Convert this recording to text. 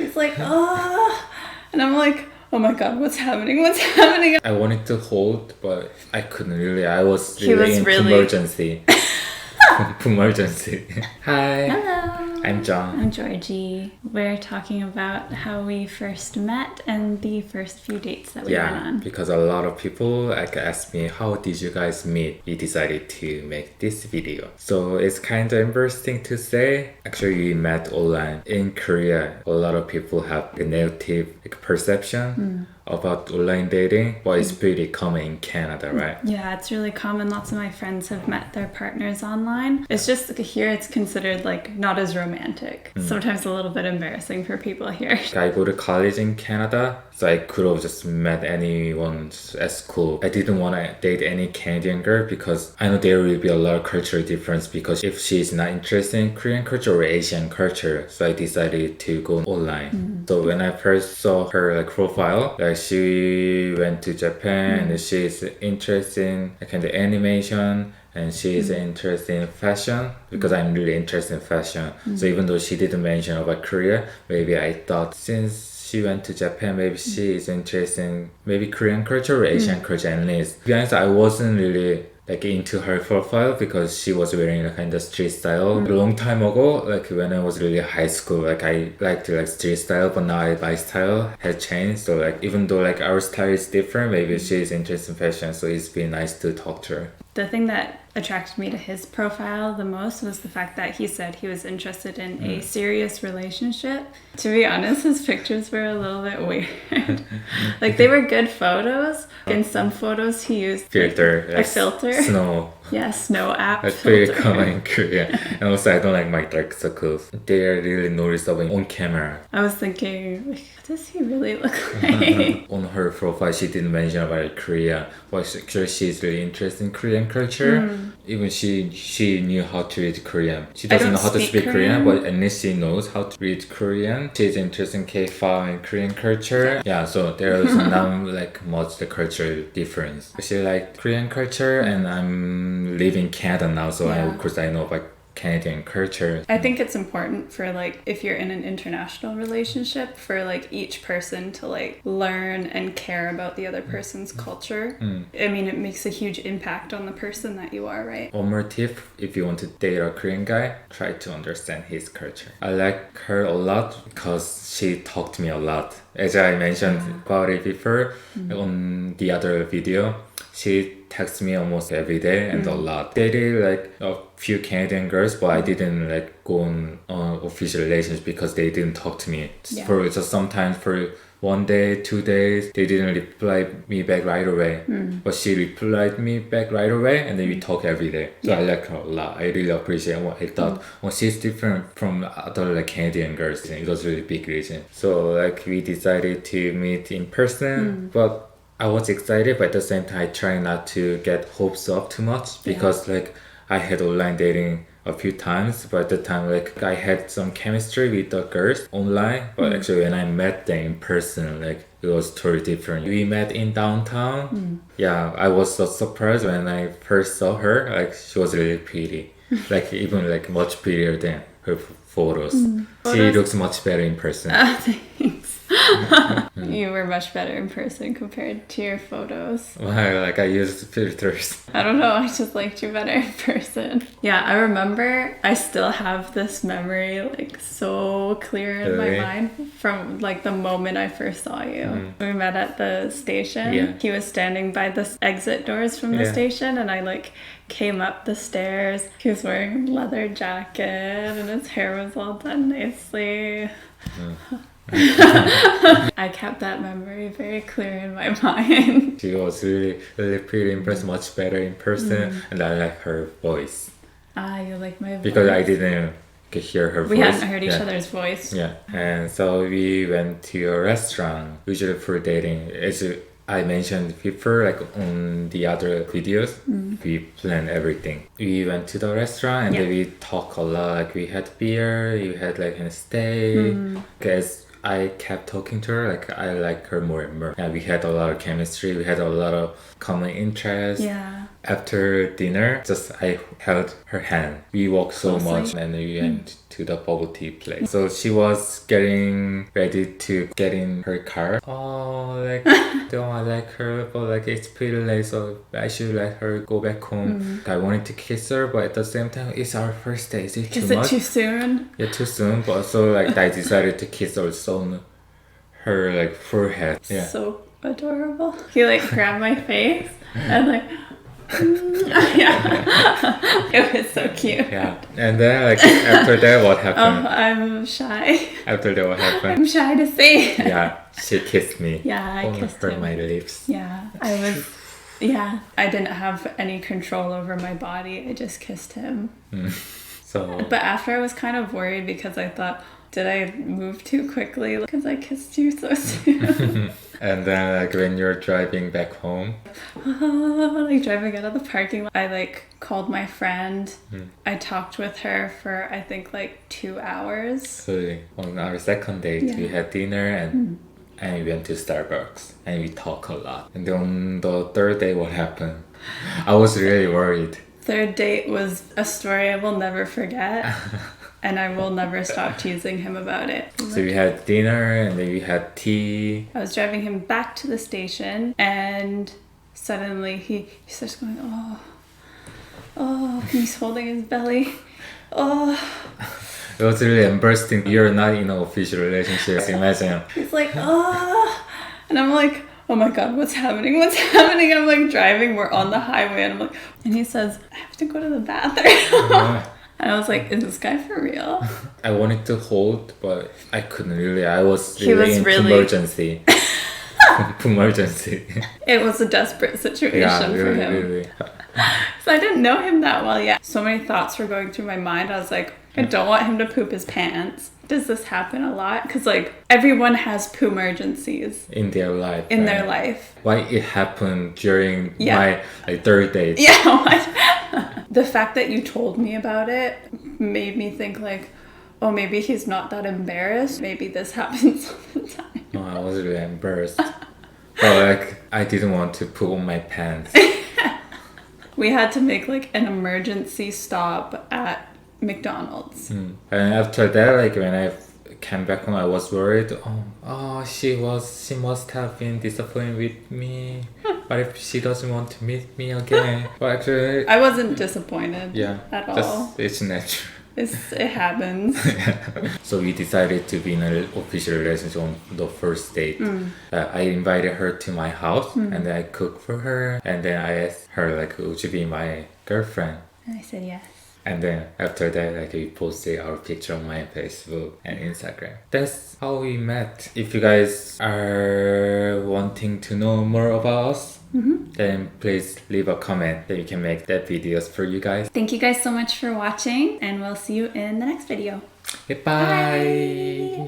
He's like, oh, and I'm like, oh my god, what's happening? What's happening? I wanted to hold, but I couldn't really. I was really in emergency. Emergency. Hi. Hello. I'm John. I'm Georgie. We're talking about how we first met and the first few dates that we went on. Because a lot of people asked me, how did you guys meet? We decided to make this video. So it's kind of embarrassing to say. Actually, we met online in Korea. A lot of people have a negative perception about online dating, but it's pretty common in Canada, right? Yeah, it's really common. Lots of my friends have met their partners online. It's just like here it's considered like not as romantic. Sometimes a little bit embarrassing for people here. I go to college in Canada, so I could have just met anyone at school. I didn't want to date any Canadian girl because I know there will be a lot of cultural difference because if she's not interested in Korean culture or Asian culture, so I decided to go online. So when I first saw her profile, she went to Japan and she's interested in kind of animation and she's interested in fashion because I'm really interested in fashion. So even though she didn't mention about Korea, maybe I thought since she went to Japan, maybe she is interested in maybe Korean culture or Asian culture at least. To be honest, I wasn't really into her profile because she was wearing a kind of street style. A long time ago, when I was really high school, I liked street style, but now my style has changed. So even though our style is different, maybe she's interested in fashion, so it's been nice to talk to her. The thing that attracted me to his profile the most was the fact that he said he was interested in a serious relationship. To be honest, his pictures were a little bit weird. They were good photos. In some photos he used a filter. Snow. Yeah, snow app. That's very common in Korea. And also I don't like my dark circles. They are really noticeable on camera. I was thinking, what does he really look like? On her profile, she didn't mention about Korea. But actually, she's really interested in Korean culture. Even she knew how to read Korean. She doesn't know how to speak Korean, but at least she knows how to read Korean. She's interested in K-pop and Korean culture. Yeah, so there is not much the cultural difference. She liked Korean culture, and I'm living in Canada now, so of course I know about Canadian culture. I think it's important for if you're in an international relationship for each person to learn and care about the other person's culture. I mean, it makes a huge impact on the person that you are, right? One more tip, if you want to date a Korean guy, try to understand his culture. I like her a lot because she talked to me a lot. As I mentioned about it before on the other video, she texts me almost every day and a lot. Dated a few Canadian girls, but I didn't go on official relations because they didn't talk to me. For just sometimes for 1 day, 2 days, they didn't reply me back right away. But she replied me back right away, and then we talk every day. So I like her a lot. I really appreciate her. I thought, she's different from other Canadian girls. It was really big reason. So we decided to meet in person, but I was excited, but at the same time, I try not to get hopes up too much because I had online dating a few times, but at the time I had some chemistry with the girls online, but actually when I met them in person, it was totally different. We met in downtown. Yeah, I was so surprised when I first saw her. She was really pretty, even much prettier than her photos. She looks much better in person. Thanks. You were much better in person compared to your photos. Well, I used filters. I don't know, I just liked you better in person. Yeah, I remember, I still have this memory so clear in my mind from the moment I first saw you. We met at the station. Yeah. He was standing by the exit doors from the station, and I came up the stairs. He was wearing a leather jacket and his hair was all done nicely. I kept that memory very clear in my mind. She was really, really pretty in person, much better in person, and I like her voice. You like my voice? Because I didn't hear her voice. We hadn't heard each other's voice. Yeah, and so we went to a restaurant, usually for dating. As I mentioned before, on the other videos, we planned everything. We went to the restaurant and then we talked a lot. We had beer, we had a stay. Because I kept talking to her, I like her more and more. Yeah, we had a lot of chemistry, we had a lot of common interests. Yeah. After dinner, just I held her hand. We walked so Closely. much and we went to the bubble tea place. So she was getting ready to get in her car. Oh, like, don't I like her, but like it's pretty late, so I should let her go back home. I wanted to kiss her, but at the same time, it's our first day. Is it too Is much? it too soon? Yeah, too soon. But also, like, I decided to kiss also on her like forehead. Yeah. So adorable. He like grabbed my face and like, yeah. It was so cute. Yeah. And then like after that, what Oh, happened? I'm shy. After that, what happened? I'm shy to say. Yeah, she kissed me. Yeah, I on kissed her him. my lips. Yeah, I didn't have any control over my body. I just kissed him. So But after I was kind of worried because I thought, did I move too quickly? Because I kissed you so soon. and then like when you're driving back home, Like driving out of the parking lot, I like called my friend. I talked with her for I think like 2 hours. so on our second date, we had dinner and we went to Starbucks and we talked a lot. And then on the third day, what happened? I was really worried. Third date was a story I will never forget. And I will never stop teasing him about it. So we had dinner and then we had tea. I was driving him back to the station and suddenly he starts going, oh, he's holding his belly. Oh. It was really embarrassing. You're not in an official relationship. Imagine. He's like, oh. And I'm like, oh my God, what's happening? What's happening? I'm like driving, we're on the highway and I'm like, and he says, I have to go to the bathroom. And I was like, is this guy for real? I wanted to hold, but I couldn't really. I was He really was in really- emergency. Emergency. It was a desperate situation Yeah, for really, him. really. So I didn't know him that well yet. So many thoughts were going through my mind. I was like, I don't want him to poop his pants. Does this happen a lot? Because like everyone has poo emergencies In their life. in right? their life. Why it happened during Yeah. my like third date. Yeah. What? The fact that you told me about it made me think like, oh, maybe he's not that embarrassed. Maybe this happens all the time. No, I was really embarrassed. But like I didn't want to poop on my pants. We had to make like an emergency stop at McDonald's. And after that, like when I came back home, I was worried. She must have been disappointed with me. But if she doesn't want to meet me again, well, actually, I wasn't disappointed at all. just it's natural. It happens. So we decided to be in an official relationship on the first date. I invited her to my house and then I cooked for her. And then I asked her like, would you be my girlfriend? And I said yes. And then after that, like we posted our picture on my Facebook and Instagram. That's how we met. If you guys are wanting to know more about us, then please leave a comment that we can make that videos for you guys. Thank you guys so much for watching, and we'll see you in the next video. Goodbye. Bye.